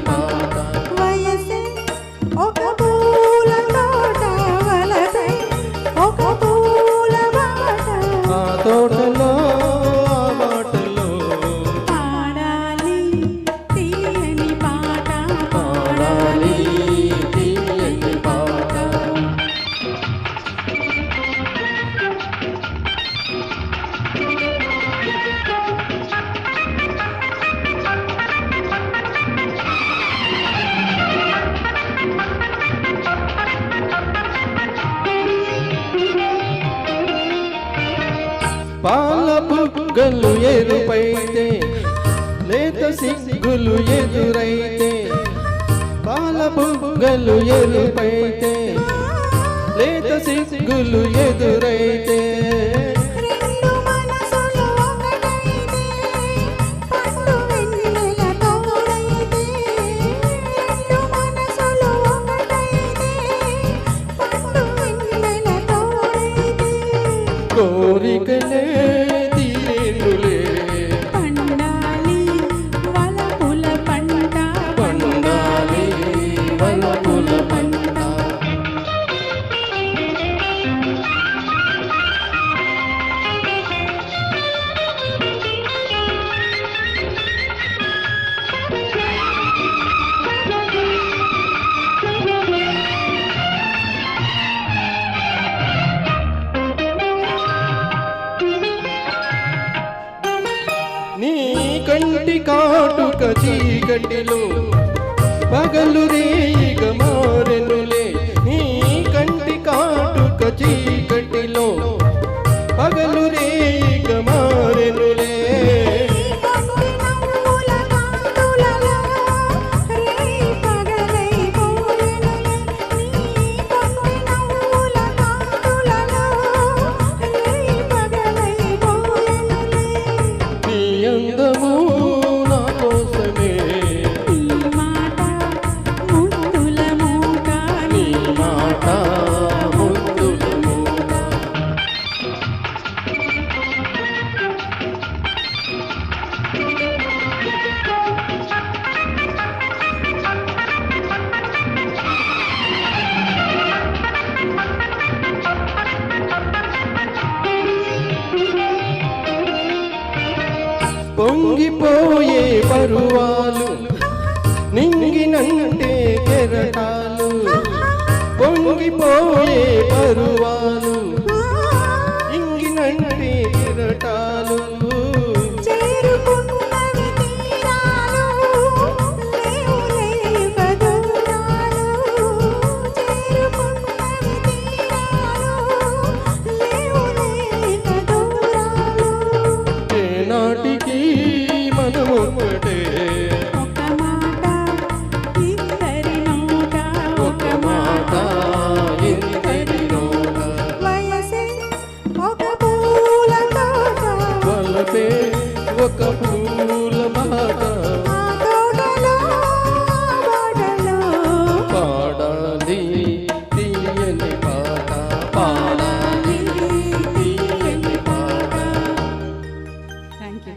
పాట వయసే ఒక పూల తోట వలసే ఒక పూల బాట ఆ తోటలో ఆ మాటలో పాడాలి తీయని పాట పాడాలి తీయని పాట పాల బుగ్గలు ఎరుపైతే లేత సిగ్గులు ఎదురైతే పాల బుగ్గలు ఎరుపైతే లేత సిగ్గులు ఎదురైతే రెండు మనసులు ఒకటైతే పండు వెన్నెల తోడైతే రెండు మనసులు ఒకటైతే పండు వెన్నెల తోడైతే కోరికలే తీరేనులే పండాలి వలపుల పంట పండాలి వలపుల పంట నీ కంటి కాటుక చీకటిలో పగలు రేయిగ మారెనులే నీ కంటి కాటుక చీకటిలో పగలు రేయిగ మారెనులే కంటి నవ్వుల కాంతులలో రే పగలై పోయెనులే నీ కంటి నవ్వుల కాంతులలో రే పగలై పోయెనులే నీ అందము నా కోసమే నీ మాట ముద్దుల మూట నీ మాట ముద్దుల మూట పొంగిపోయే పరువాలు నింగినంటే కెరటాలు పొంగిపోయే పరువాలు ఇంగినంటే కెరటాలు చేరుకున్నవి తీరాలు లేవు లేక దూరాలు చేరుకున్నవి తీరాలు లేవు లేక దూరాలు ఏనాటికి మనమొకటే ఒక మాట ఇద్దరి నోట ఒక మాట ఇంతటి నోట వయసే ఒక పూల తోట వలపే ఒక పూల మాట ఆ తోటలో బాటలో పాడాలి తీయని పాట పాడాలి తీయని పాట థ్యాంక్ యూ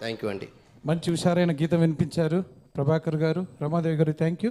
థ్యాంక్ యూ అండి మంచి హుషారైన గీతం వినిపించారు ప్రభాకర్ గారు, రమాదేవి గారు. Thank you.